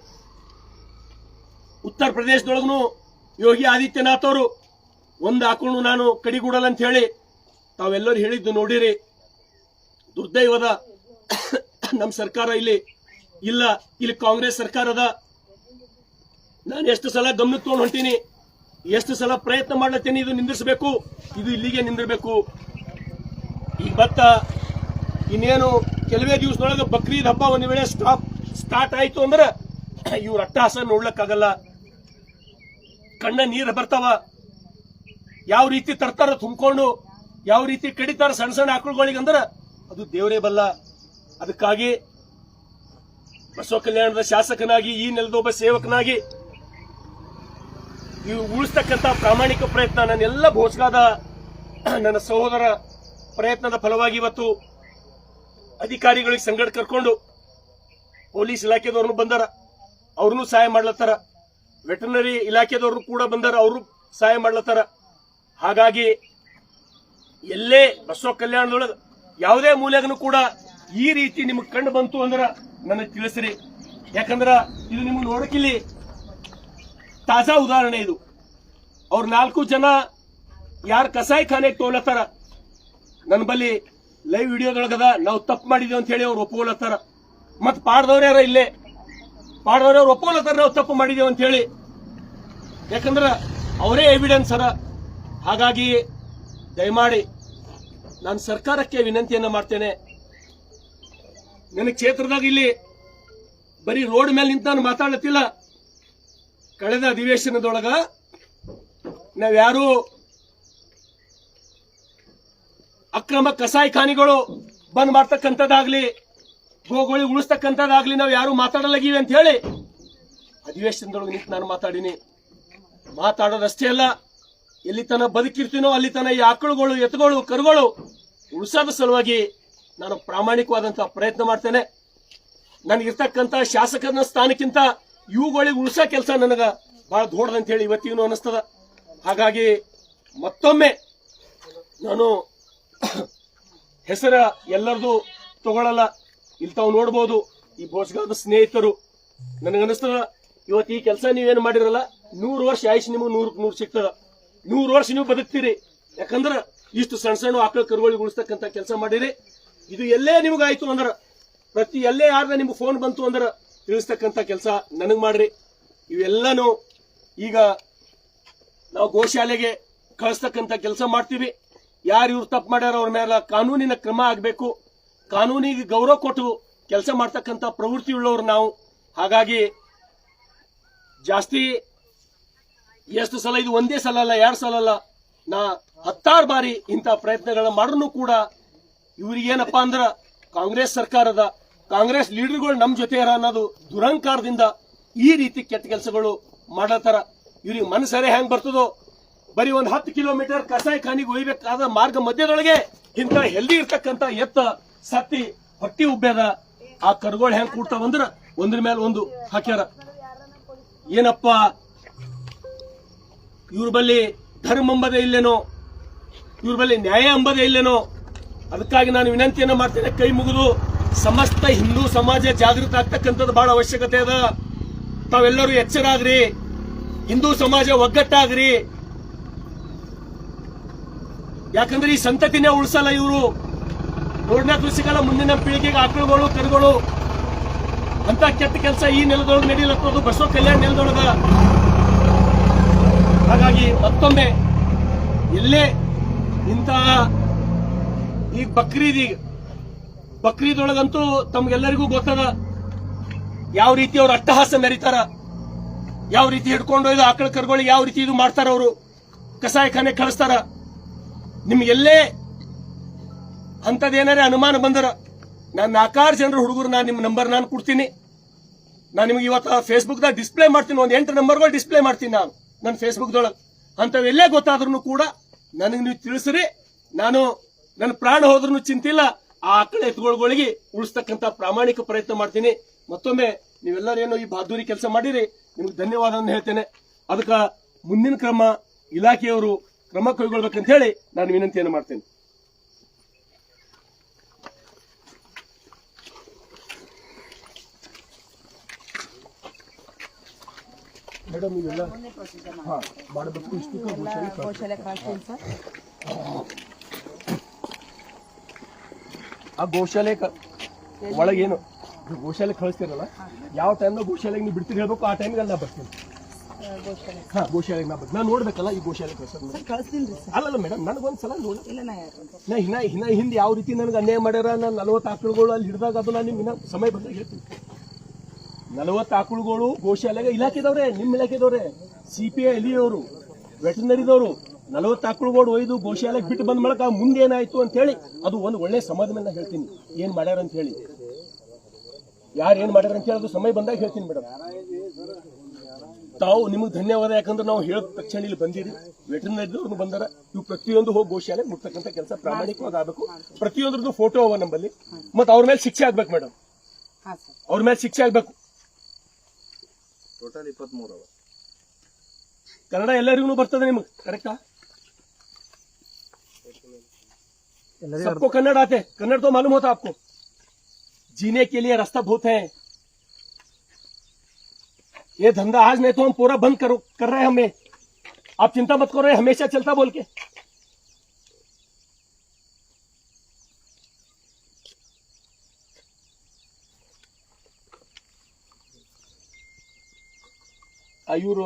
A: ಉತ್ತರ ಪ್ರದೇಶದೊಳಗೂ ಯೋಗಿ ಆದಿತ್ಯನಾಥ್ ಅವರು ಒಂದು ಆಕಳು ನಾನು ಕಡಿಗೂಡಲ್ಲ ಅಂತ ಹೇಳಿ ತಾವೆಲ್ಲರೂ ಹೇಳಿದ್ದು ನೋಡಿರಿ. ದುರ್ದೈವದ ನಮ್ಮ ಸರ್ಕಾರ ಇಲ್ಲಿ ಇಲ್ಲ, ಇಲ್ಲಿ ಕಾಂಗ್ರೆಸ್ ಸರ್ಕಾರದ. ನಾನು ಎಷ್ಟು ಸಲ ಗಮನಕ್ಕೆ ತಗೊಂಡು ಹೊಂಟೀನಿ, ಎಷ್ಟು ಸಲ ಪ್ರಯತ್ನ ಮಾಡ್ಲತ್ತೀನಿ, ಇದು ನಿಂದಿಸಬೇಕು, ಇದು ಇಲ್ಲಿಗೆ ನಿಂದಿರಬೇಕು. ಈಗ ಬತ್ತ ಇನ್ನೇನು ಕೆಲವೇ ದಿವಸದೊಳಗೆ ಬಕ್ರೀದ್ ಹಬ್ಬ ಒಂದು ವೇಳೆ ಸ್ಟಾರ್ಟ್ ಆಯ್ತು ಅಂದ್ರೆ ಇವ್ರ ಅಟ್ಟಹಾಸ ನೋಡ್ಲಕ್ಕಾಗಲ್ಲ, ಕಣ್ಣ ನೀರು ಬರ್ತಾವ. ಯಾವ ರೀತಿ ತರ್ತಾರ ತುಂಬಿಕೊಂಡು, ಯಾವ ರೀತಿ ಕಡಿತಾರ ಸಣ್ಣ ಸಣ್ಣ ಆಕಳುಗಳಿಗೆ ಅಂದ್ರೆ ಅದು ದೇವರೇ ಬಲ್ಲ. ಅದಕ್ಕಾಗಿ ಬಸವ ಕಲ್ಯಾಣದ ಶಾಸಕನಾಗಿ, ಈ ನೆಲದ ಒಬ್ಬ ಸೇವಕನಾಗಿ ಇವು ಉಳಿಸ್ತಕ್ಕಂಥ ಪ್ರಾಮಾಣಿಕ ಪ್ರಯತ್ನ ನನ್ನೆಲ್ಲ ಭೋಸ್ಗಾದ ನನ್ನ ಸಹೋದರ ಪ್ರಯತ್ನದ ಫಲವಾಗಿ ಇವತ್ತು ಅಧಿಕಾರಿಗಳಿಗೆ ಸಂಗಡ ಕರ್ಕೊಂಡು ಪೊಲೀಸ್ ಇಲಾಖೆದವ್ರನ್ನು ಬಂದಾರ, ಅವ್ರನ್ನೂ ಸಹಾಯ ಮಾಡ್ಲತ್ತಾರ. ವೆಟರ್ನರಿ ಇಲಾಖೆದವ್ರು ಕೂಡ ಬಂದಾರ, ಅವರು ಸಹಾಯ ಮಾಡ್ಲತ್ತಾರ. ಹಾಗಾಗಿ ಎಲ್ಲೇ ಬಸವ ಕಲ್ಯಾಣದೊಳಗೆ ಯಾವುದೇ ಮೂಲೆಗೂ ಕೂಡ ಈ ರೀತಿ ನಿಮಗೆ ಕಂಡು ಬಂತು ಅಂದ್ರೆ ನನಗೆ ತಿಳಿಸ್ರಿ. ಯಾಕಂದ್ರ ಇದು ನಿಮ್ಗೆ ನೋಡಕ್ಕಿಲ್ಲಿ ತಾಜಾ ಉದಾಹರಣೆ. ಇದು ಅವ್ರ 4 ಜನ ಯಾರು ಕಸಾಯಿ ಖಾನೆಗೆ ತೋಲತ್ತಾರ, ನನ್ನ ಬಳಿ ಲೈವ್ ವಿಡಿಯೋದೊಳಗದ ನಾವು ತಪ್ಪು ಮಾಡಿದೀವಿ ಅಂತ ಹೇಳಿ ಅವ್ರು ಒಪ್ಕೊಳತ್ತಾರ. ಮತ್ ಪಾಡ್ದವ್ರ್ಯಾರ ಇಲ್ಲೇ ಪಾಡ್ದವ್ರವ್ರು ಒಪ್ಕೊಳತ್ತಾರ ನಾವು ತಪ್ಪು ಮಾಡಿದೇವು ಅಂತ ಹೇಳಿ. ಯಾಕಂದ್ರ ಅವರೇ ಎವಿಡೆನ್ಸ್ ಅರ. ಹಾಗಾಗಿ ದಯಮಾಡಿ ನಾನು ಸರ್ಕಾರಕ್ಕೆ ವಿನಂತಿಯನ್ನ ಮಾಡ್ತೇನೆ. ನನ್ನ ಕ್ಷೇತ್ರದಾಗ ಇಲ್ಲಿ ಬರೀ ರೋಡ್ ಮೇಲೆ ನಿಂತು ನಾನು ಮಾತಾಡತ್ತಿಲ್ಲ. ಕಳೆದ ಅಧಿವೇಶನದೊಳಗ ನಾವ್ಯಾರು ಅಕ್ರಮ ಕಸಾಯಿಖಾನಿಗಳು ಬಂದ್ ಮಾಡ್ತಕ್ಕಂಥದ್ದಾಗ್ಲಿ, ಗೋಗೋಳಿ ಉಳಿಸ್ತಕ್ಕಂಥದ್ದಾಗ್ಲಿ ನಾವ್ ಯಾರು ಮಾತಾಡಲಾಗಿವೆ ಅಂತ ಹೇಳಿ ಅಧಿವೇಶನದೊಳಗೆ ನಿಂತು ನಾನು ಮಾತಾಡೋದಷ್ಟೇ ಅಲ್ಲ, ಎಲ್ಲಿ ತನ ಬದುಕಿರ್ತೀನೋ ಅಲ್ಲಿ ತನ ಈ ಆಕಳುಗಳು, ಎತ್ತುಗಳು, ಕರುಗಳು ಉಳಿಸೋದ ಸಲುವಾಗಿ ನಾನು ಪ್ರಾಮಾಣಿಕವಾದಂತಹ ಪ್ರಯತ್ನ ಮಾಡ್ತೇನೆ. ನನಗಿರ್ತಕ್ಕಂಥ ಶಾಸಕನ ಸ್ಥಾನಕ್ಕಿಂತ ಇವುಗಳಿಗೆ ಉಳಿಸೋ ಕೆಲಸ ನನಗ ಬಹಳ ದೊಡ್ಡದಂತ ಹೇಳಿ ಇವತ್ತಿಗೂ ಅನಿಸ್ತದ. ಹಾಗಾಗಿ ಮತ್ತೊಮ್ಮೆ ನಾನು ಹೆಸರ ಎಲ್ಲರದು ತಗೊಳ್ಳಲ್ಲ. ಇಲ್ಲಿ ತಾವು ನೋಡ್ಬೋದು ಈ ಭೋಜಗಾದ ಸ್ನೇಹಿತರು. ನನಗನ್ನಿಸ್ತದ ಇವತ್ತು ಈ ಕೆಲಸ ನೀವೇನು ಮಾಡಿರಲ್ಲ, 100 ವರ್ಷ ಆಯುಷ್ ನಿಮಗೆ 100ಕ್ಕೆ 100 ಸಿಗ್ತದ. 100 ವರ್ಷ ನೀವು ಬದುಕ್ತೀರಿ. ಯಾಕಂದ್ರ ಇಷ್ಟು ಸಣ್ಣ ಸಣ್ಣ ಆಕಳ ಕರುಗಳಿಗೆ ಉಳಿಸ್ತಕ್ಕಂಥ ಕೆಲಸ ಮಾಡಿರಿ. ಇದು ಎಲ್ಲೇ ನಿಮಗಾಯ್ತು ಅಂದ್ರ, ಎಲ್ಲೇ ಯಾರ್ದ ನಿಮ್ಗೆ ಫೋನ್ ಬಂತು ಅಂದ್ರ ತಿಳಿಸ್ತಕ್ಕಂಥ ಕೆಲಸ ನನಗ್ ಮಾಡ್ರಿ. ಇವೆಲ್ಲಾನು ಈಗ ನಾವು ಗೋಶಾಲೆಗೆ ಕಳಿಸ್ತಕ್ಕಂಥ ಕೆಲಸ ಮಾಡ್ತೀವಿ. ಯಾರು ಇವ್ರು ತಪ್ಪು ಮಾಡ್ಯಾರ ಅವ್ರ ಮೇಲೆ ಕಾನೂನಿನ ಕ್ರಮ ಆಗಬೇಕು. ಕಾನೂನಿಗೆ ಗೌರವ ಕೊಟ್ಟು ಕೆಲಸ ಮಾಡ್ತಕ್ಕಂಥ ಪ್ರವೃತ್ತಿ ಉಳ್ಳವರು ನಾವು. ಹಾಗಾಗಿ ಜಾಸ್ತಿ ಎಷ್ಟು ಸಲ, ಇದು ಒಂದೇ ಸಲ ಅಲ್ಲ, 2 ಸಲ ಅಲ್ಲ, ನಾ 10 ಬಾರಿ ಇಂಥ ಪ್ರಯತ್ನಗಳ ಮಾಡ್ರೂ ಕೂಡ ಇವ್ರಿಗೇನಪ್ಪಾ ಅಂದ್ರ ಕಾಂಗ್ರೆಸ್ ಸರ್ಕಾರದ ಕಾಂಗ್ರೆಸ್ ಲೀಡರ್ಗಳು ನಮ್ ಜೊತೆ ಇರ ಅನ್ನೋದು ದುರಹಂಕಾರದಿಂದ ಈ ರೀತಿ ಕೆಟ್ಟ ಕೆಲಸಗಳು ಮಾಡತ್ತಾರ. ಇವ್ರಿಗೆ ಮನಸ್ಸರೆ ಹೆಂಗ್ ಬರ್ತದೋ, ಬರೀ 10 ಕಿಲೋಮೀಟರ್ ಕಸಾಯಿಖಾನಿಗೆ ಒಯ್ಬೇಕಾದ ಮಾರ್ಗ ಮಧ್ಯದೊಳಗೆ ಇಂಥ ಹೆಲ್ದಿ ಇರ್ತಕ್ಕಂಥ ಎತ್ತ ಸತ್ತಿ ಹೊಟ್ಟಿ ಉಬ್ಬ್ಯದ ಆ ಕರುಗಳು ಹೆಂಗ್ ಕೂಡ್ತಾವಂದ್ರ ಒಂದ್ರ ಮೇಲೆ ಒಂದು ಹಾಕ್ಯಾರ. ಏನಪ್ಪ ಇವ್ರ ಬಲ್ಲಿ ಧರ್ಮ ಎಂಬುದೇ ಇಲ್ಲೇನೋ, ಇವ್ರ ಬಲ್ಲಿ ನ್ಯಾಯ ಎಂಬುದೇ ಇಲ್ಲೇನೋ. ಅದಕ್ಕಾಗಿ ನಾನು ವಿನಂತಿಯನ್ನ ಮಾಡ್ತೇನೆ, ಕೈ ಮುಗಿದು ಸಮಸ್ತ ಹಿಂದೂ ಸಮಾಜ ಜಾಗೃತ ಆಗ್ತಕ್ಕಂಥದ್ದು ಬಹಳ ಅವಶ್ಯಕತೆ ಅದ. ತಾವೆಲ್ಲರೂ ಎಚ್ಚರಾಗ್ರಿ, ಹಿಂದೂ ಸಮಾಜ ಒಗ್ಗಟ್ಟಾಗ್ರಿ. ಯಾಕಂದ್ರೆ ಈ ಸಂತತಿನೇ ಉಳಿಸಲ್ಲ ಇವರು. ರೋಡ್ನ ಕೃಷಿಕಲ ಮುಂದಿನ ಪೀಳಿಗೆಗೆ ಆಕಳುಗಳು, ಕರುಗಳು ಅಂತ ಕೆಟ್ಟ ಕೆಲಸ ಈ ನೆಲದೊಳಗೆ ನಡೀಲತ್ತದು, ಬಸವ ಕಲ್ಯಾಣ ನೆಲದೊಳಗ. ಹಾಗಾಗಿ ಮತ್ತೊಮ್ಮೆ ಎಲ್ಲೇ ಇಂತಹ ಈಗ ಬಕ್ರೀದೊಳಗಂತೂ ತಮ್ಗೆಲ್ಲರಿಗೂ ಗೊತ್ತದ ಯಾವ ರೀತಿ ಅವ್ರ ಅಟ್ಟಹಾಸ ಮೆರೀತಾರ, ಯಾವ ರೀತಿ ಹಿಡ್ಕೊಂಡು ಇದು ಆಕಳ ಕರುಗಳು ಯಾವ ರೀತಿ ಇದು ಮಾಡ್ತಾರ, ಅವರು ಕಸಾಯಿಖಾನೆ ಕಳಿಸ್ತಾರ. ನಿಮ್ಗೆಲ್ಲೇ ಅಂತದೇನಾರೇ ಅನುಮಾನ ಬಂದರ ನಾನು 4 ಜನರ ಹುಡುಗರು ನಾನು ನಿಮ್ಮ ನಂಬರ್ ನಾನು ಕೊಡ್ತೀನಿ. ನಾನು ನಿಮ್ಗೆ ಇವತ್ತು ಫೇಸ್ಬುಕ್ದಾಗ ಡಿಸ್ಪ್ಲೇ ಮಾಡ್ತೀನಿ, ಒಂದು 8 ನಂಬರ್ಗಳು ಡಿಸ್ಪ್ಲೇ ಮಾಡ್ತೀನಿ ನಾನು ನನ್ನ ಫೇಸ್ಬುಕ್ದೊಳಗೆ. ಅಂಥವೆಲ್ಲೇ ಗೊತ್ತಾದ್ರೂ ಕೂಡ ನನಗೆ ನೀವು ತಿಳಿಸ್ರಿ. ನಾನು ನನ್ನ ಪ್ರಾಣ ಹೋದ್ರೂ ಚಿಂತಿಲ್ಲ, ಆ ಆಕಳ ಎತ್ತುಗಳಿಗೆ ಉಳಿಸ್ತಕ್ಕಂಥ ಪ್ರಾಮಾಣಿಕ ಪ್ರಯತ್ನ ಮಾಡ್ತೀನಿ. ಮತ್ತೊಮ್ಮೆ ನೀವೆಲ್ಲರೇನು ಈ ಬಹದ್ದೂರಿ ಕೆಲಸ ಮಾಡಿರಿ, ನಿಮ್ಗೆ ಧನ್ಯವಾದ ಹೇಳ್ತೇನೆ. ಅದಕ್ಕೆ ಮುಂದಿನ ಕ್ರಮ ಇಲಾಖೆಯವರು ಕ್ರಮ ಕೈಗೊಳ್ಬೇಕಂತ ಹೇಳಿ ನಾನು ವಿನಂತಿಯನ್ನು ಮಾಡ್ತೇನೆ. ಮೇಡಮ್ ಇವೆಲ್ಲ ಮಾಡಬೇಕು. ಇಷ್ಟು ಆ ಗೋಶಾಲೆ ಒಳಗೇನು ಗೋಶಾಲೆ ಕಳಿಸ್ತೀರಲ್ಲ, ಯಾವ ಟೈಮ್ನಾಗ ಗೋಶಾಲೆಗೆ ನೀವು ಬಿಡ್ತೀರಿ ಹೇಳ್ಬೇಕು, ಆ ಟೈಮ್ಗೆ ನಾ ಬರ್ತೀನಿ. ಹಾ, ಗೋಶಾಲೆಗೆ ನಾ ಬರ್ತೀನಿ. ನಾನು ನೋಡ್ಬೇಕಲ್ಲ ಈ ಗೋಶಾಲೆ ಕಳ್ಸೋದು. ಅಲ್ಲಲ್ಲ ಮೇಡಮ್, ನನಗೊಂದ್ಸಲ ನೋಡಿ ನಾ ಹಿಂದೆ ಯಾವ ರೀತಿ ನನಗೆ ಅನ್ಯಾಯ ಮಾಡ್ಯಾರ. ನಾನು 40 ಆಕಳುಗಳು ಅಲ್ಲಿ ಹಿಡಿದಾಗ ಅದು ನಾನು ನಿಮ್ಗೆ ಸಮಯ ಬಂದಾಗ ಹೇಳ್ತೀನಿ. 40 ಆಕಳುಗಳು ಗೋಶಾಲೆಗೆ ಇಲಾಖೆದವ್ರೆ, ನಿಮ್ಮ ಇಲಾಖೆದವ್ರೆ, CPI ಎಲಿಯವರು, ವೆಟರ್ನರಿದವರು 40 ಆಕಳುಗಳು ಒಯ್ದು ಗೋಶಾಲೆಗೆ ಬಿಟ್ಟು ಬಂದ ಮೂಲಕ ಮುಂದೆ ಏನಾಯ್ತು ಅಂತ ಹೇಳಿ ಅದು ಒಂದು ಒಳ್ಳೆ ಸಮಾಜ ಮೇಲೆ ಹೇಳ್ತೀನಿ ಏನ್ ಮಾಡ್ಯಾರ ಅಂತ ಹೇಳಿ, ಯಾರು ಏನ್ ಮಾಡ್ಯಾರ ಅಂತ ಹೇಳಿ ಅದು ಸಮಯ ಬಂದಾಗ ಹೇಳ್ತೀನಿ. ಮೇಡಮ್ ತಾವು ನಿಮಗೆ ಧನ್ಯವಾದ. ಯಾಕಂದ್ರೆ ನಾವು ಹೇಳಿದ ತಕ್ಷಣ ಇಲ್ಲಿ ಬಂದಿರಿ, ವೆಟರ್ನರಿದವ್ರು ಬಂದಾರ. ಇವು ಪ್ರತಿಯೊಂದು ಹೋಗಿ ಗೋಶಾಲೆ ಮುಟ್ತಕ್ಕಂಥ ಕೆಲಸ ಪ್ರಾಮಾಣಿಕವಾಗಿ ಆಗಬೇಕು. ಪ್ರತಿಯೊಂದ್ರದ್ದು ಫೋಟೋ ಅವ ನಮ್ಮಲ್ಲಿ, ಮತ್ತೆ ಅವ್ರ ಮೇಲೆ ಶಿಕ್ಷೆ ಆಗ್ಬೇಕು ಮೇಡಮ್, ಅವ್ರ ಮೇಲೆ ಶಿಕ್ಷೆ ಆಗ್ಬೇಕು.
D: ಟೋಟಲ್ 23 ಅವ.
A: ಕನ್ನಡ ಎಲ್ಲರಿಗೂ ಬರ್ತದೆ ನಿಮ್ಗೆ ಕರೆಕ್ಟಾ? सबको कन्नड़ आते, कन्नड़ तो मालूम होता आपको. जीने के लिए रास्ता बहुत है. ये धंधा आज नहीं तो हम पूरा बंद कर रहे हैं. हमें आप चिंता मत करो, हमेशा चलता बोल के. ಇವರು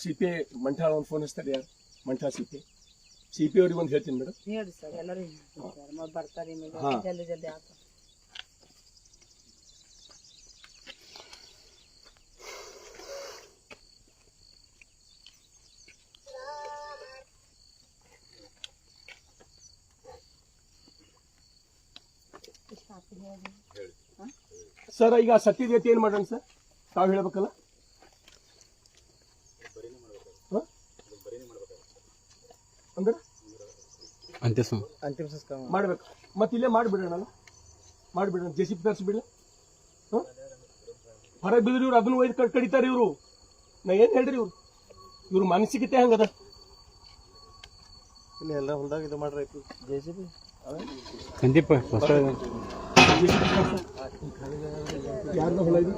A: CPI ಮಂಠಾಳ ಒಂದು ಫೋನ್ ಹಚ್ತಾರೆ ಯಾರು, ಮಂಠಾ CPI CP ಅವ್ರಿಗೆ ಒಂದು ಹೇಳ್ತೀನಿ ಮೇಡಮ್.
E: ಹೇಳ್ರಿ ಸರ್, ಎಲ್ಲರೂ ಬರ್ತಾರೆ
A: ಹಾ.
E: ಜಲ್ದಿ ಜಲ್ದಿ ಆತ.
A: ಸರ್ ಈಗ ಸತ್ಯದ ಏನ್ ಮಾಡೋಣ ಸರ್, ತಾವು ಹೇಳ್ಬೇಕಲ್ಲ. ಅಂದ್ರೆ
B: ಅಂತಿಮ ಸಂಸ್ಕಾರ
A: ಮಾಡ್ಬೇಕು, ಮತ್ತೆ ಇಲ್ಲೇ ಮಾಡಿಬಿಡೋಣ, ಮಾಡಿಬಿಡೋಣ. JCB ತರಿಸ್ಬಿಡ್ಲ. ಹೊರಗೆ ಬಿದ್ರಿ ಇವ್ರು, ಅದನ್ನ ಒಯ್ದು ಕಡಿತಾರೆ ಇವರು. ನಾ ಏನ್ ಹೇಳ್ರಿ, ಇವ್ರ ಮಾನಸಿಕತೆ ಹಂಗದ.
B: ಇಲ್ಲಿ ಎಲ್ಲ ಹೊಲ್ದಾಗ ಇದು ಮಾಡ್ರಿ JCB
C: ಸಂದೀಪ್
A: ಯಾರ್ದ ಹೊಲ ಇದು?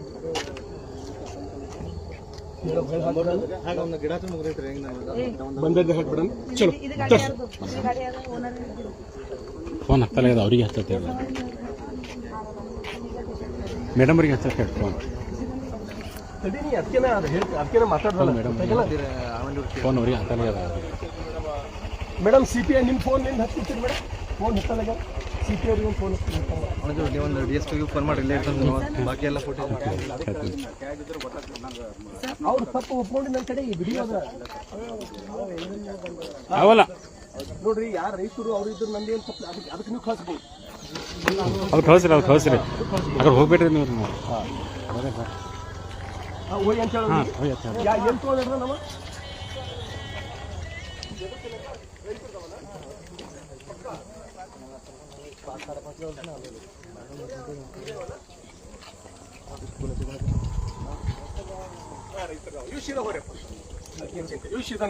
B: ಒಂದು ಗಿಡ ಮುಗ್ದೈತ್ರಿ ಹೆಂಗ್
A: ಬಂದದ್ದು ಹಾಕ್ಬಿಡೋಣ. ಚಲೋ
E: ಇದು ಗಾಡಿ ಯಾರ್ದು? ಈ ಗಾಡಿ ಯಾರ್ದು? ಓನರ್ ಇದ್ದಿದ್ದು.
C: ಫೋನ್ ಹತ್ತಲ್ಲ ಇದು, ಅವ್ರಿಗೆ ಹತ್ತತ್ತೆ ಮೇಡಮ್ ಅವ್ರಿಗೆ ಹಚ್ಚ ಫೋನ್.
A: ತಡೀನಿ, ಅದಕ್ಕೇನ ಮಾತಾಡೋಣ ಮೇಡಮ್.
C: ಫೋನ್ ಅವ್ರಿಗೆ ಹತ್ತಲ್ಲ ಅದ.
A: ಮೇಡಮ್ CP ನಿಮ್ಮ ಫೋನ್ ನಿಂದ ಹತ್ತಿರ್ತೀರಿ ಮೇಡಮ್, ಫೋನ್ ಹತ್ತಲ್ಲ. CP ಅವ್ರಿಗೆ ಒಂದು ಫೋನ್
B: ಒಂದು DSP ಫೋನ್ ಮಾಡಿ ಇಲ್ಲೇ ಇರ್ತಂದ್ರೆ ಬಾಕಿ ಎಲ್ಲ ಫೋಟೋ
A: ಅವ್ರು ತಪ್ಪು ಒಪ್ಕೊಂಡು ನನ್ನ ಕಡೆ ವಿಡಿಯೋ ಅದ
C: ಅವಲ್ಲ
A: ನೋಡ್ರಿ. ಯಾರು ರೈತರು ಅವ್ರು ಇದ್ರು ನಂದೇನು ತಪ್ಪು, ಅದಕ್ಕೆ ನೀವು ಕಳಿಸ್ಬೋದು.
C: ಅವ್ರು ಕಳಿಸ್ರಿ ಅದ್ರ ಹೋಗ್ಬೇಡ್ರಿ ನೀವು.
A: ಹೋಯ್ ಅಂತ ಹೇಳಿ ಏನು ತೊಗೊಂಡ್ರ ನಮ್ಮ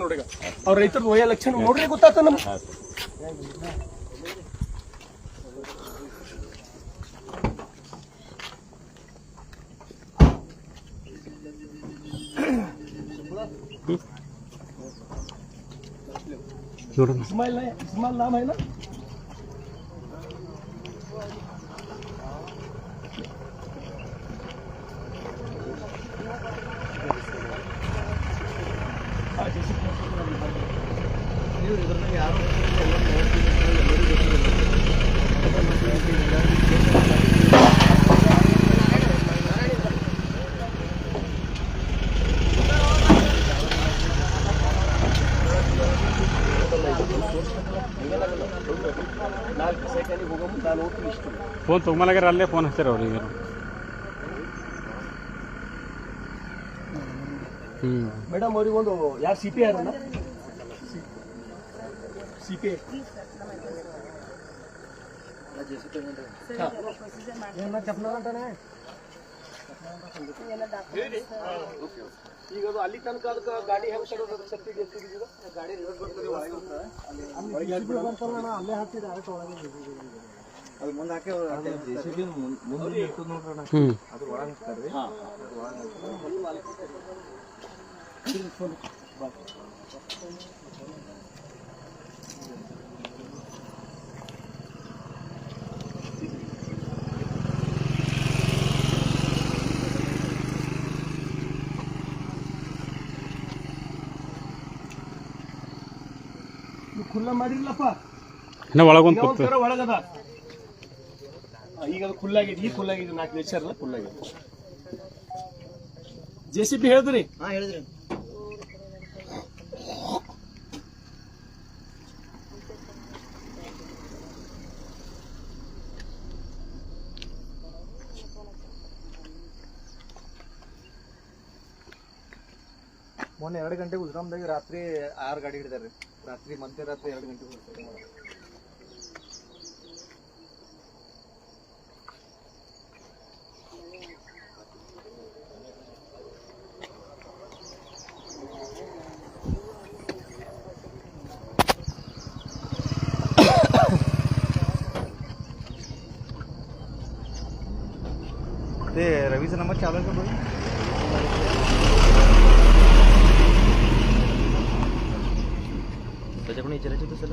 A: ನೋಡ್ರಿ. ಅವ್ರ ರೈತರು ಒಯ್ಯ ಲಕ್ಷಣ ನೋಡ್ರಿ, ಗೊತ್ತಾತ ನಮ್ಗೆ. इस्माइल नाम है ना.
C: ಫೋನ್ ತೊಗೊಂಬಲಾಗ್ಯಾರ, ಅಲ್ಲೇ ಫೋನ್ ಹಚ್ಚಾರ ಅವ್ರಿಗೆ.
A: ಮೇಡಮ್ ಅವ್ರಿಗೆ ಒಂದು ಯಾರು CP ಯಾರಲ್ಲ, CP ಈಗ ಅದು ಅಲ್ಲಿ ತನಕ ಅದಕ್ಕೆ ಗಾಡಿ ಹೆಂಗ್ ಸಡೋದು ಸತ್ತಿ ಗಾಡಿ ಅಲ್ಲೇ ಹಾಕ್ತಿದ್ದೆ.
B: ಅದು ಮುಂದೆ ಹಾಕಿ JCB ಮುಂದೆ ಇರ್ತದೆ ನೋಡ್ರಣ, ಅದು ಒಳಗೆ ಹಾಕ್ತಾರ್ರಿ.
A: ಖುಲ್ಲ ಮಾಡಿರ್ಲಪ್ಪ,
C: ಇನ್ನ ಒಳಗೊಂದು
A: ಒಳಗದ. ಈಗ ಅದು ಖುಲ್ಲಾಗಿದೆ, ಈ ಖುಲ್ಲಾಗಿದೆ, 4 ನೇಚರ್ಲ ಖುಲ್ಲಾಗಿದೆ. JCB ಹೇಳಿದ್ರಿ.
B: ಹಾ ಹೇಳಿದ್ರಿ. ಮೊನ್ನೆ 2 ಗಂಟೆಗೆ ಉಜ್ರಾಮ್ದಾಗ ರಾತ್ರಿ 6 ಗಾಡಿ ಹಿಡಿದಾರ್ರಿ. ರಾತ್ರಿ ಮಧ್ಯರಾತ್ರಿ 2 ಗಂಟೆಗೆ ते रवीचा नंबर चालू आहे का बघ. त्याच्याकडून विचारायचं तसं